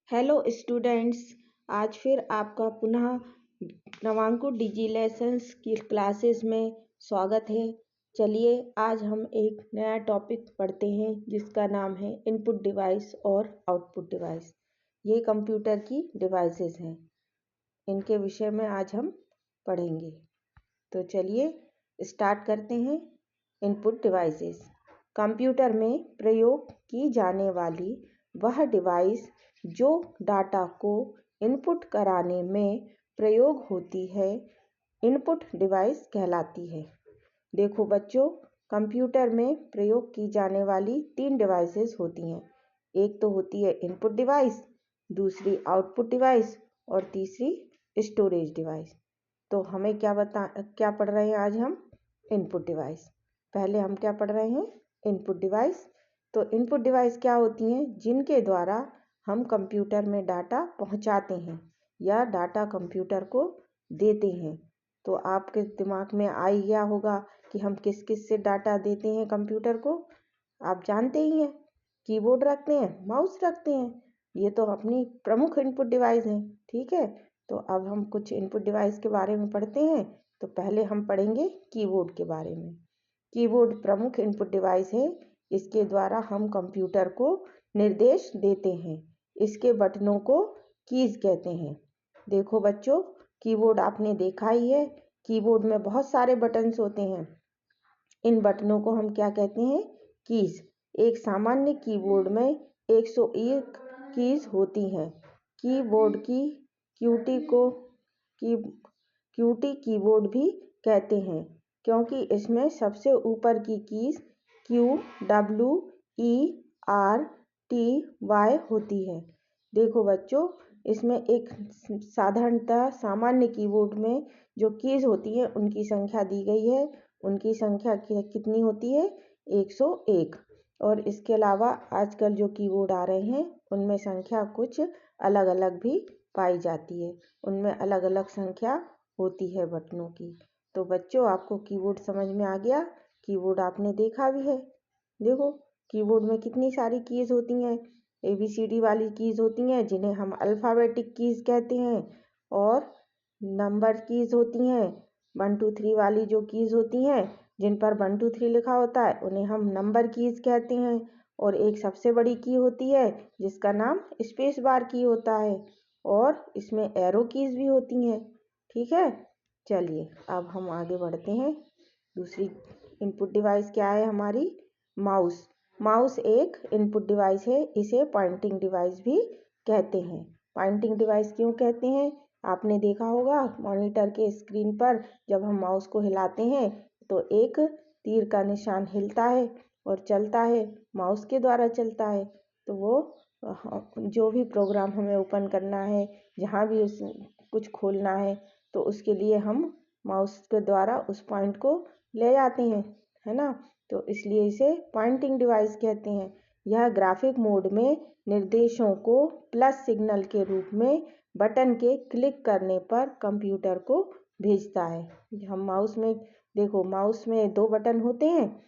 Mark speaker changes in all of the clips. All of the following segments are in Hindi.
Speaker 1: Hello students. आज फिर आपका पुनः नवांकुर डिजी लेसन्स की क्लासेस में स्वागत है। चलिए आज हम एक नया टॉपिक पढ़ते हैं जिसका नाम है इनपुट डिवाइस और आउटपुट डिवाइस। ये कंप्यूटर की डिवाइसेस हैं, इनके विषय में आज हम पढ़ेंगे। तो चलिए स्टार्ट करते हैं। इनपुट डिवाइसेस कंप्यूटर में प्रयोग की जाने वाली वह डिवाइस जो डाटा को इनपुट कराने में प्रयोग होती है, इनपुट डिवाइस कहलाती है। देखो बच्चों, कंप्यूटर में प्रयोग की जाने वाली 3 डिवाइसेस होती हैं। एक तो होती है इनपुट डिवाइस, दूसरी आउटपुट डिवाइस और तीसरी स्टोरेज डिवाइस। तो हमें क्या पढ़ रहे हैं आज हम? Input device. पहले हम क्या पढ़ रहे हैं? Input device. तो इनपुट डिवाइस क्या होती हैं? जिनके द्वारा हम कंप्यूटर में डाटा पहुंचाते हैं या डाटा कंप्यूटर को देते हैं। तो आपके दिमाग में आ ही गया होगा कि हम किस किस से डाटा देते हैं कंप्यूटर को। आप जानते ही हैं, कीबोर्ड रखते हैं, माउस रखते हैं, ये तो अपनी प्रमुख इनपुट डिवाइस हैं। ठीक है, तो अब हम कुछ इनपुट डिवाइस के बारे में पढ़ते हैं। तो पहले हम पढ़ेंगे कीबोर्ड के बारे में। कीबोर्ड प्रमुख इनपुट डिवाइस है। इसके द्वारा हम कंप्यूटर को निर्देश देते हैं। इसके बटनों को कीज कहते हैं। देखो बच्चों, कीबोर्ड आपने देखा ही है। कीबोर्ड में बहुत सारे बटन्स होते हैं। इन बटनों को हम क्या कहते हैं? कीज। एक सामान्य कीबोर्ड में 101 कीज होती हैं। कीबोर्ड की क्यूटी कीबोर्ड भी कहते हैं, क्योंकि इसमें सबसे ऊपर की कीज QWERTY होती है। देखो बच्चों, इसमें एक साधारणतः सामान्य कीबोर्ड में जो कीज होती है उनकी संख्या दी गई है। उनकी संख्या कितनी होती है? 101। और इसके अलावा आजकल जो कीबोर्ड आ रहे हैं उनमें संख्या कुछ अलग अलग भी पाई जाती है। उनमें अलग अलग संख्या होती है बटनों की। तो बच्चों, आपको कीबोर्ड समझ में आ गया। कीबोर्ड आपने देखा भी है। देखो, कीबोर्ड में कितनी सारी कीज होती हैं। ABCD वाली कीज होती हैं जिन्हें हम अल्फ़ाबेटिक कीज कहते हैं, और नंबर कीज होती हैं 1 2 3 वाली जो कीज होती हैं जिन पर 1 2 3 लिखा होता है उन्हें हम नंबर कीज कहते हैं। और एक सबसे बड़ी की होती है जिसका नाम स्पेस बार की होता है, और इसमें एरो कीज भी होती हैं। ठीक है, चलिए अब हम आगे बढ़ते हैं। दूसरी इनपुट डिवाइस क्या है हमारी? माउस। माउस एक इनपुट डिवाइस है। इसे पॉइंटिंग डिवाइस भी कहते हैं। पॉइंटिंग डिवाइस क्यों कहते हैं? आपने देखा होगा मॉनिटर के स्क्रीन पर जब हम माउस को हिलाते हैं तो एक तीर का निशान हिलता है और चलता है, माउस के द्वारा चलता है। तो वो जो भी प्रोग्राम हमें ओपन करना है, जहाँ भी कुछ खोलना है, तो उसके लिए हम माउस के द्वारा उस पॉइंट को ले जाते हैं, है ना। तो इसलिए इसे पॉइंटिंग डिवाइस कहते हैं। यह ग्राफिक मोड में निर्देशों को प्लस सिग्नल के रूप में बटन के क्लिक करने पर कंप्यूटर को भेजता है। हम माउस में देखो, माउस में 2 बटन होते हैं,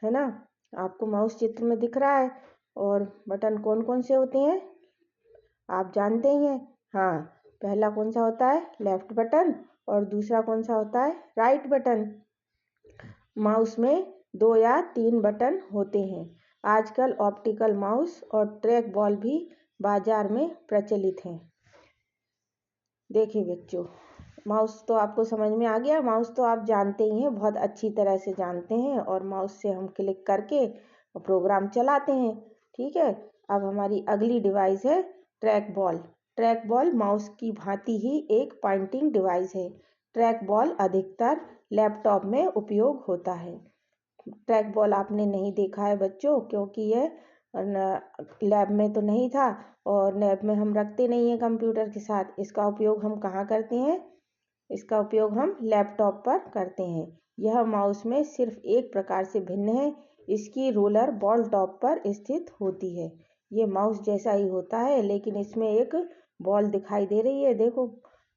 Speaker 1: है ना। आपको माउस चित्र में दिख रहा है। और बटन कौन कौन से होते हैं आप जानते ही हैं। हाँ, पहला कौन सा होता है? Left button. और दूसरा कौन सा होता है? Right button. माउस में 2 या 3 बटन होते हैं। आजकल ऑप्टिकल माउस और ट्रैक बॉल भी बाजार में प्रचलित हैं। देखिए बच्चों, माउस तो आपको समझ में आ गया। माउस तो आप जानते ही हैं, बहुत अच्छी तरह से जानते हैं। और माउस से हम क्लिक करके प्रोग्राम चलाते हैं। ठीक है, अब हमारी अगली डिवाइस है track ball. Track ball mouse की भांति ही एक पॉइंटिंग डिवाइस है। ट्रैक बॉल अधिकतर लैपटॉप में उपयोग होता है। ट्रैक बॉल आपने नहीं देखा है बच्चों, क्योंकि यह लैब में तो नहीं था, और लैब में हम रखते नहीं हैं कंप्यूटर के साथ। इसका उपयोग हम कहाँ करते हैं? इसका उपयोग हम लैपटॉप पर करते हैं। यह माउस में सिर्फ एक प्रकार से भिन्न है। इसकी रोलर बॉल टॉप पर स्थित होती है। ये माउस जैसा ही होता है, लेकिन इसमें एक बॉल दिखाई दे रही है। देखो,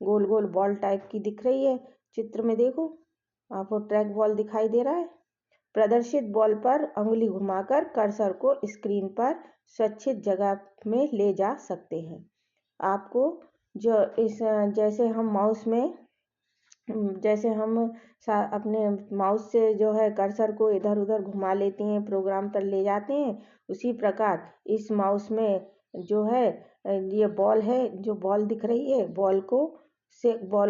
Speaker 1: गोल गोल बॉल टाइप की दिख रही है चित्र में। देखो, आपको ट्रैक बॉल दिखाई दे रहा है। प्रदर्शित बॉल पर उंगली घुमाकर कर्सर को स्क्रीन पर सुरक्षित जगह में ले जा सकते हैं। आपको जो इस जैसे हम माउस में जैसे हम अपने माउस से जो है कर्सर को इधर उधर घुमा लेते हैं, प्रोग्राम पर ले जाते हैं, उसी प्रकार इस माउस में जो है ये बॉल है, जो बॉल दिख रही है, बॉल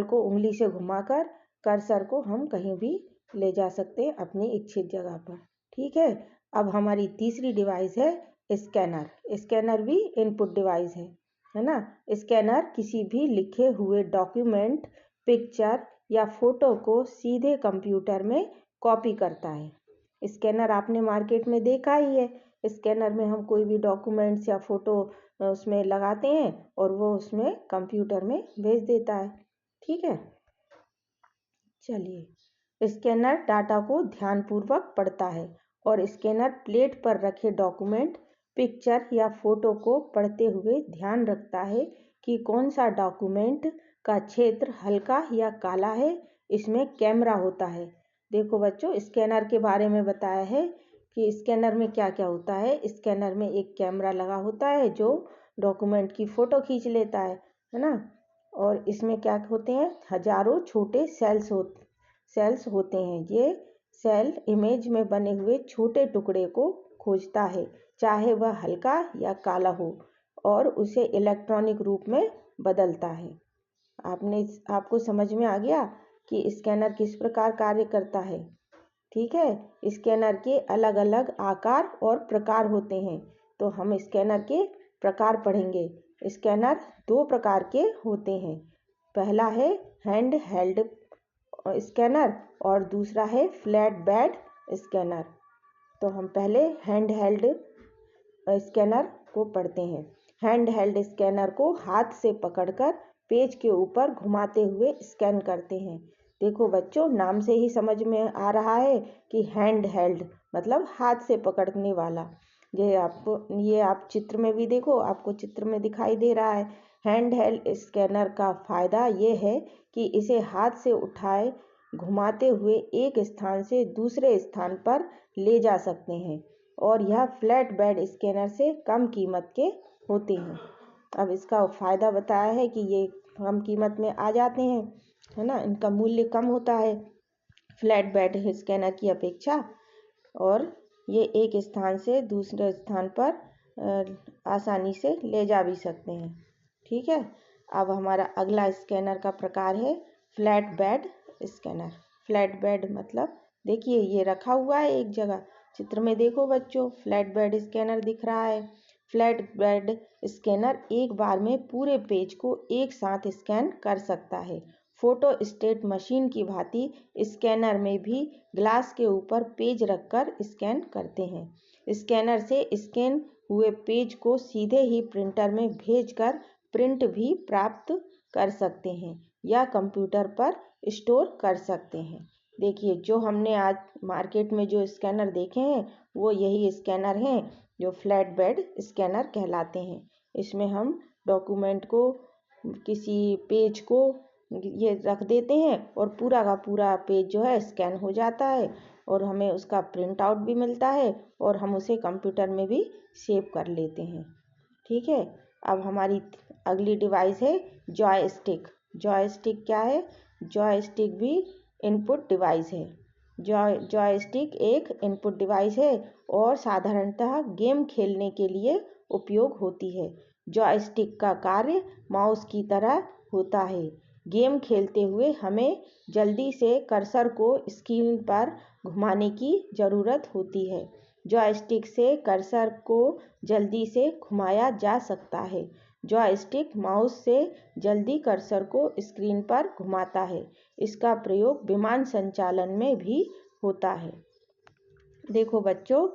Speaker 1: को उंगली से घुमाकर कर्सर को हम कहीं भी ले जा सकते हैं अपनी इच्छित जगह पर। ठीक है। अब हमारी तीसरी डिवाइस है स्कैनर। स्कैनर भी इनपुट डिवाइस है ना। स्कैनर किसी भी लिखे हुए डॉक्यूमेंट, पिक्चर या फोटो को सीधे कंप्यूटर में कॉपी करता है। स्कैनर आपने मार्केट में देखा ही है। स्कैनर में हम कोई भी डॉक्यूमेंट्स या फोटो उसमें लगाते हैं और वो उसमें कंप्यूटर में भेज देता है। ठीक है। चलिए, स्कैनर डाटा को ध्यानपूर्वक पढ़ता है और स्कैनर प्लेट पर रखे डॉक्यूमेंट, पिक्चर या फोटो को पढ़ते हुए ध्यान रखता है कि कौन सा डॉक्यूमेंट का क्षेत्र हल्का या काला है। इसमें कैमरा होता है। देखो बच्चों, स्कैनर के बारे में बताया है कि स्कैनर में क्या क्या होता है। स्कैनर में एक कैमरा लगा होता है जो डॉक्यूमेंट की फ़ोटो खींच लेता है ना। और इसमें क्या होते हैं, हजारों छोटे सेल्स होते हैं। ये सेल इमेज में बने हुए छोटे टुकड़े को खोजता है, चाहे वह हल्का या काला हो, और उसे इलेक्ट्रॉनिक रूप में बदलता है। आपको समझ में आ गया कि स्कैनर किस प्रकार कार्य करता है। ठीक है। स्कैनर के अलग अलग आकार और प्रकार होते हैं, तो हम स्कैनर के प्रकार पढ़ेंगे। स्कैनर दो प्रकार के होते हैं। पहला है हैंड हेल्ड स्कैनर और दूसरा है फ्लैट बेड स्कैनर। तो हम पहले हैंड हेल्ड स्कैनर को पढ़ते हैं। हैंड हेल्ड स्कैनर को हाथ से पकड़कर पेज के ऊपर घुमाते हुए स्कैन करते हैं। देखो बच्चों, नाम से ही समझ में आ रहा है कि हैंड हेल्ड मतलब हाथ से पकड़ने वाला। ये आप चित्र में भी देखो, आपको चित्र में दिखाई दे रहा है। हैंड हेल्ड स्कैनर का फायदा ये है कि इसे हाथ से उठाए घुमाते हुए एक स्थान से दूसरे स्थान पर ले जा सकते हैं, और यह फ्लैट बेड स्कैनर से कम कीमत के होते हैं। अब इसका फ़ायदा बताया है कि ये कम कीमत में आ जाते हैं, है ना। इनका मूल्य कम होता है फ्लैट बेड स्कैनर की अपेक्षा, और ये एक स्थान से दूसरे स्थान पर आसानी से ले जा भी सकते हैं। ठीक है। अब हमारा अगला स्कैनर का प्रकार है flat bed scanner. Flat bed मतलब देखिए ये रखा हुआ है एक जगह, चित्र में देखो बच्चों, फ्लैट बेड स्कैनर दिख रहा है। फ्लैट बेड स्कैनर एक बार में पूरे पेज को एक साथ स्कैन कर सकता है। फोटो स्टेट मशीन की भांति स्कैनर में भी ग्लास के ऊपर पेज रखकर स्कैन करते हैं। स्कैनर से स्कैन हुए पेज को सीधे ही प्रिंटर में भेजकर प्रिंट भी प्राप्त कर सकते हैं या कंप्यूटर पर स्टोर कर सकते हैं। देखिए, जो हमने आज मार्केट में जो स्कैनर देखे हैं वो यही स्कैनर हैं जो फ्लैट बेड स्कैनर कहलाते हैं। इसमें हम डॉक्यूमेंट को, किसी पेज को ये रख देते हैं और पूरा का पूरा पेज जो है स्कैन हो जाता है, और हमें उसका प्रिंट आउट भी मिलता है और हम उसे कंप्यूटर में भी सेव कर लेते हैं। ठीक है। अब हमारी अगली डिवाइस है जॉयस्टिक। जॉयस्टिक क्या है? जॉयस्टिक भी इनपुट डिवाइस है। जॉयस्टिक एक इनपुट डिवाइस है और साधारणतः गेम खेलने के लिए उपयोग होती है। जॉयस्टिक का कार्य माउस की तरह होता है। गेम खेलते हुए हमें जल्दी से कर्सर को स्क्रीन पर घुमाने की ज़रूरत होती है। जॉयस्टिक से कर्सर को जल्दी से घुमाया जा सकता है। जॉयस्टिक माउस से जल्दी कर्सर को स्क्रीन पर घुमाता है। इसका प्रयोग विमान संचालन में भी होता है। देखो बच्चों,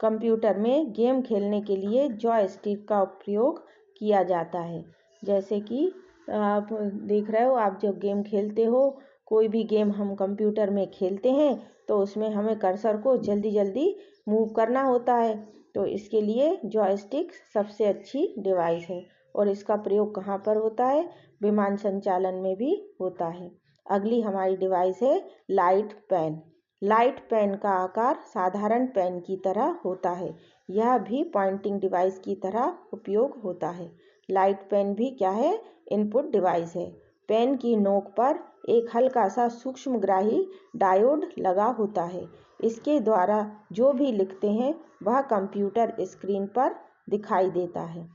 Speaker 1: कंप्यूटर में गेम खेलने के लिए जॉयस्टिक का प्रयोग किया जाता है। जैसे कि आप देख रहे हो, आप जब गेम खेलते हो, कोई भी गेम हम कंप्यूटर में खेलते हैं तो उसमें हमें कर्सर को जल्दी जल्दी मूव करना होता है, तो इसके लिए जॉयस्टिक सबसे अच्छी डिवाइस है। और इसका प्रयोग कहाँ पर होता है? विमान संचालन में भी होता है। अगली हमारी डिवाइस है लाइट पेन। लाइट पेन का आकार साधारण पेन की तरह होता है। यह भी पॉइंटिंग डिवाइस की तरह उपयोग होता है। लाइट पेन भी क्या है, इनपुट डिवाइस है। पेन की नोक पर एक हल्का सा सूक्ष्मग्राही डायोड लगा होता है। इसके द्वारा जो भी लिखते हैं वह कंप्यूटर स्क्रीन पर दिखाई देता है।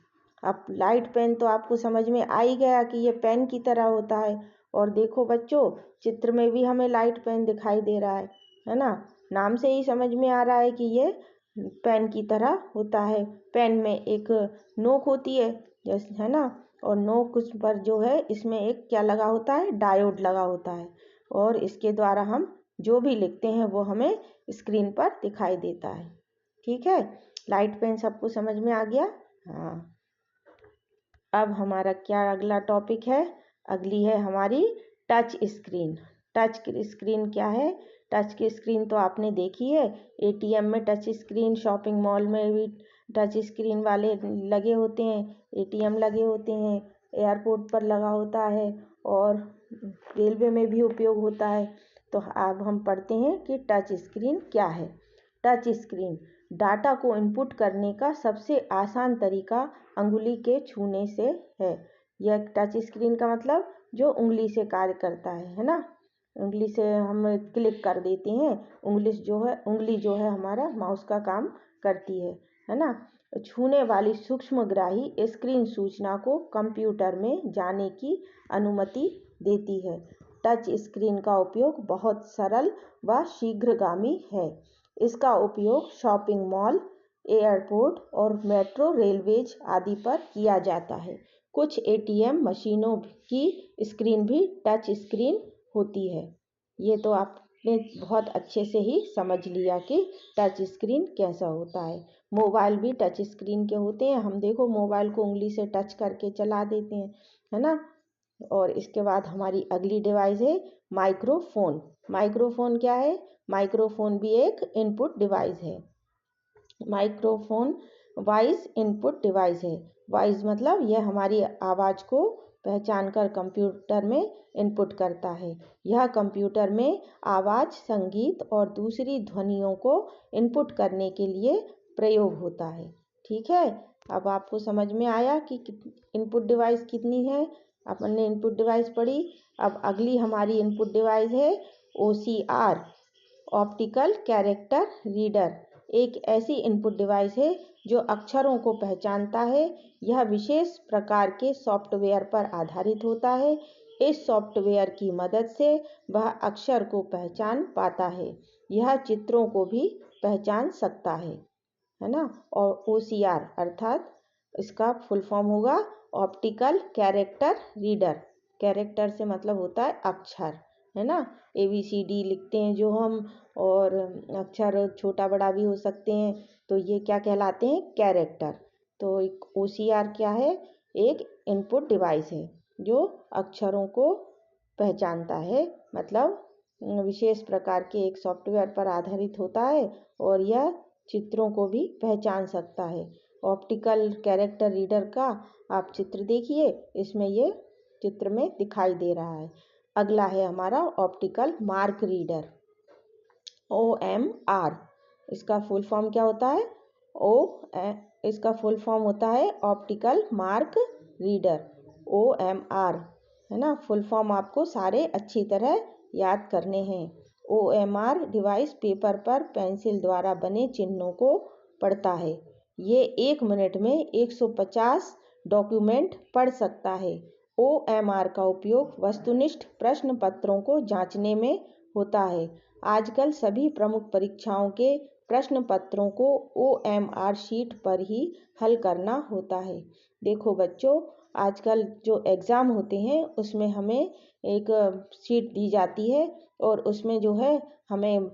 Speaker 1: अब लाइट पेन तो आपको समझ में आ ही गया कि ये पेन की तरह होता है। और देखो बच्चों, चित्र में भी हमें लाइट पेन दिखाई दे रहा है ना। नाम से ही समझ में आ रहा है कि ये पेन की तरह होता है। पेन में एक नोक होती है जैसे, है ना, और नोक उस पर जो है इसमें एक क्या लगा होता है, डायोड लगा होता है। और इसके द्वारा हम जो भी लिखते हैं वो हमें स्क्रीन पर दिखाई देता है। ठीक है, लाइट पेन सबको समझ में आ गया। हाँ, अब हमारा क्या अगला टॉपिक है, अगली है हमारी टच स्क्रीन। टच स्क्रीन क्या है? टच की स्क्रीन तो आपने देखी है, एटीएम में टच स्क्रीन, शॉपिंग मॉल में भी टच स्क्रीन वाले लगे होते हैं, एटीएम लगे होते हैं, एयरपोर्ट पर लगा होता है और रेलवे में भी उपयोग होता है। तो अब हम पढ़ते हैं कि टच स्क्रीन क्या है। टच स्क्रीन डाटा को इनपुट करने का सबसे आसान तरीका अंगुली के छूने से है। यह टच स्क्रीन का मतलब जो उंगली से कार्य करता है ना। उंगली से हम क्लिक कर देते हैं, उंगली जो है हमारा माउस का काम करती है ना। छूने वाली सूक्ष्मग्राही स्क्रीन सूचना को कंप्यूटर में जाने की अनुमति देती है। टच स्क्रीन का उपयोग बहुत सरल व शीघ्रगामी है। इसका उपयोग शॉपिंग मॉल, एयरपोर्ट और मेट्रो रेलवेज आदि पर किया जाता है। कुछ एटीएम मशीनों की स्क्रीन भी टच स्क्रीन होती है। ये तो आपने बहुत अच्छे से ही समझ लिया कि टच स्क्रीन कैसा होता है। मोबाइल भी टच स्क्रीन के होते हैं। हम देखो मोबाइल को उंगली से टच करके चला देते हैं, है ना। और इसके बाद हमारी अगली डिवाइस है माइक्रोफोन। माइक्रोफोन क्या है? माइक्रोफोन भी एक इनपुट डिवाइस है। माइक्रोफोन वॉइस इनपुट डिवाइस है। वॉइस मतलब यह हमारी आवाज़ को पहचान कर कंप्यूटर में इनपुट करता है। यह कंप्यूटर में आवाज़, संगीत और दूसरी ध्वनियों को इनपुट करने के लिए प्रयोग होता है। ठीक है, अब आपको समझ में आया कि इनपुट डिवाइस कितनी है। अपन ने इनपुट डिवाइस पढ़ी। अब अगली हमारी इनपुट डिवाइस है OCR, ऑप्टिकल कैरेक्टर रीडर। एक ऐसी इनपुट डिवाइस है जो अक्षरों को पहचानता है। यह विशेष प्रकार के सॉफ्टवेयर पर आधारित होता है। इस सॉफ्टवेयर की मदद से वह अक्षर को पहचान पाता है। यह चित्रों को भी पहचान सकता है ना। और OCR अर्थात इसका फुल फॉर्म होगा ऑप्टिकल कैरेक्टर रीडर। कैरेक्टर से मतलब होता है अक्षर, है ना। ABCD लिखते हैं जो हम, और अक्षर छोटा बड़ा भी हो सकते हैं, तो ये क्या कहलाते हैं? कैरेक्टर। तो OCR क्या है? एक इनपुट डिवाइस है जो अक्षरों को पहचानता है, मतलब विशेष प्रकार के एक सॉफ्टवेयर पर आधारित होता है और यह चित्रों को भी पहचान सकता है। ऑप्टिकल कैरेक्टर रीडर का आप चित्र देखिए, इसमें ये चित्र में दिखाई दे रहा है। अगला है हमारा ऑप्टिकल मार्क रीडर, OMR। इसका फुल फॉर्म क्या होता है? इसका फुल फॉर्म होता है ऑप्टिकल मार्क रीडर, OMR, है ना। फुल फॉर्म आपको सारे अच्छी तरह याद करने हैं। OMR डिवाइस पेपर पर पेंसिल द्वारा बने चिन्हों को पढ़ता है। ये 1 मिनट में 150 डॉक्यूमेंट पढ़ सकता है। OMR का उपयोग वस्तुनिष्ठ प्रश्न पत्रों को जांचने में होता है। आजकल सभी प्रमुख परीक्षाओं के प्रश्न पत्रों को OMR शीट पर ही हल करना होता है। देखो बच्चों, आजकल जो एग्ज़ाम होते हैं उसमें हमें एक शीट दी जाती है और उसमें जो है हमें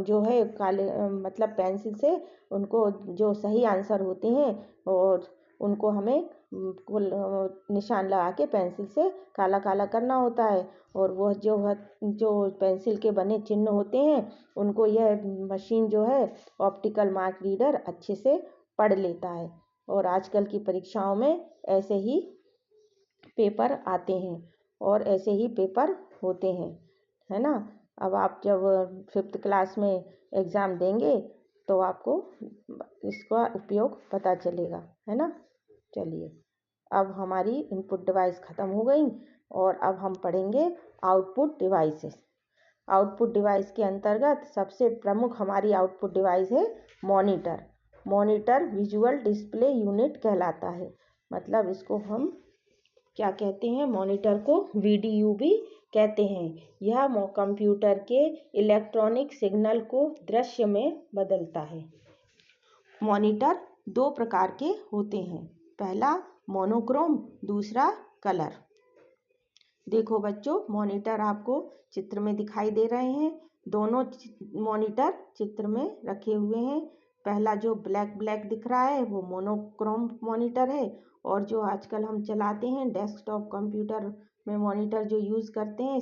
Speaker 1: जो है काले मतलब पेंसिल से उनको जो सही आंसर होते हैं और उनको हमें निशान लगा के पेंसिल से काला काला करना होता है। और वह जो पेंसिल के बने चिन्ह होते हैं उनको यह मशीन जो है ऑप्टिकल मार्क रीडर अच्छे से पढ़ लेता है। और आजकल की परीक्षाओं में ऐसे ही पेपर आते हैं और ऐसे ही पेपर होते हैं, है ना। अब आप जब 5th क्लास में एग्ज़ाम देंगे तो आपको इसका उपयोग पता चलेगा, है ना। चलिए, अब हमारी इनपुट डिवाइस ख़त्म हो गई और अब हम पढ़ेंगे आउटपुट डिवाइसेस। आउटपुट डिवाइस के अंतर्गत सबसे प्रमुख हमारी आउटपुट डिवाइस है monitor. Monitor visual display unit कहलाता है, मतलब इसको हम क्या कहते हैं, मॉनिटर को VDU भी कहते हैं। यह कंप्यूटर के इलेक्ट्रॉनिक सिग्नल को दृश्य में बदलता है। मॉनिटर दो प्रकार के होते हैं, पहला मोनोक्रोम, दूसरा कलर। देखो बच्चों, मॉनिटर आपको चित्र में दिखाई दे रहे हैं। दोनों मॉनिटर चित्र में रखे हुए हैं। पहला जो ब्लैक दिख रहा है वो मोनोक्रोम मॉनिटर है, और जो आजकल हम चलाते हैं डेस्कटॉप कंप्यूटर में मॉनिटर जो यूज़ करते हैं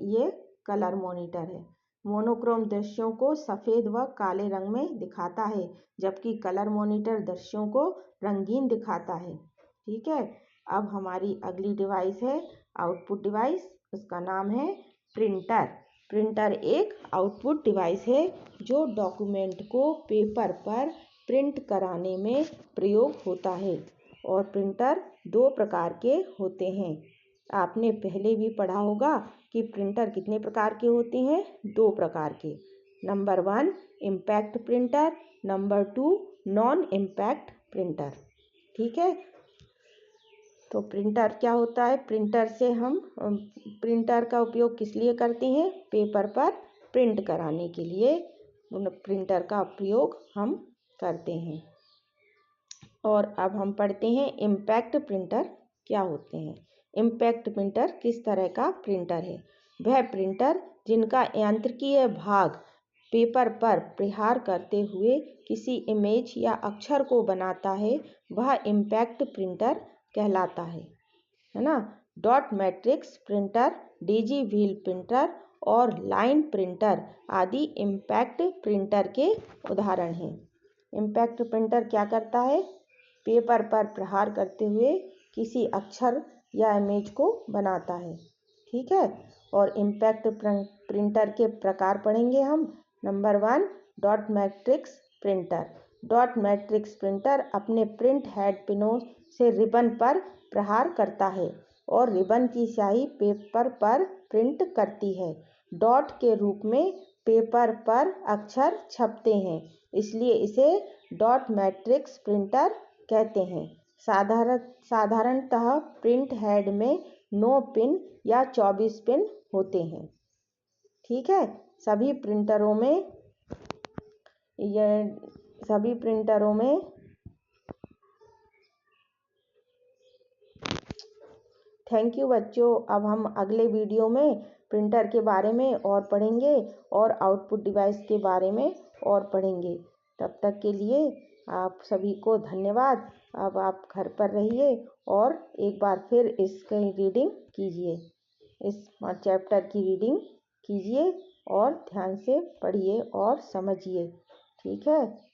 Speaker 1: ये कलर मॉनिटर है। मोनोक्रोम दृश्यों को सफ़ेद व काले रंग में दिखाता है, जबकि कलर मॉनिटर दृश्यों को रंगीन दिखाता है। ठीक है, अब हमारी अगली डिवाइस है आउटपुट डिवाइस, उसका नाम है प्रिंटर। प्रिंटर एक आउटपुट डिवाइस है जो डॉक्यूमेंट को पेपर पर प्रिंट कराने में प्रयोग होता है। और प्रिंटर दो प्रकार के होते हैं। आपने पहले भी पढ़ा होगा कि प्रिंटर कितने प्रकार के होते हैं, दो प्रकार के। Number 1 impact printer, number 2 non impact printer. ठीक है, तो प्रिंटर क्या होता है? प्रिंटर से हम प्रिंटर का उपयोग किस लिए करते हैं? पेपर पर प्रिंट कराने के लिए प्रिंटर का प्रयोग हम करते हैं। और अब हम पढ़ते हैं इम्पैक्ट प्रिंटर क्या होते हैं। इम्पैक्ट प्रिंटर किस तरह का प्रिंटर है? वह प्रिंटर जिनका यांत्रिकीय भाग पेपर पर प्रहार करते हुए किसी इमेज या अक्षर को बनाता है, वह इम्पैक्ट प्रिंटर कहलाता है ना। Dot matrix printer, Daisy wheel printer और लाइन प्रिंटर आदि इम्पैक्ट प्रिंटर के उदाहरण हैं। इम्पैक्ट प्रिंटर क्या करता है? पेपर पर प्रहार करते हुए किसी अक्षर या इमेज को बनाता है। ठीक है, और इम्पैक्ट प्रिंटर के प्रकार पढ़ेंगे हम। Number 1 dot matrix printer. Dot matrix printer अपने प्रिंट हेड पिनों से रिबन पर प्रहार करता है और रिबन की स्याही पेपर पर प्रिंट करती है। डॉट के रूप में पेपर पर अक्षर छपते हैं, इसलिए इसे डॉट मैट्रिक्स प्रिंटर कहते हैं। साधारणतः प्रिंट हेड में 9 पिन या 24 पिन होते हैं। ठीक है, सभी प्रिंटरों में थैंक यू बच्चों। अब हम अगले वीडियो में प्रिंटर के बारे में और पढ़ेंगे और आउटपुट डिवाइस के बारे में और पढ़ेंगे। तब तक के लिए आप सभी को धन्यवाद। अब आप घर पर रहिए और एक बार फिर इसकी रीडिंग कीजिए, इस चैप्टर की रीडिंग कीजिए और ध्यान से पढ़िए और समझिए। ठीक है।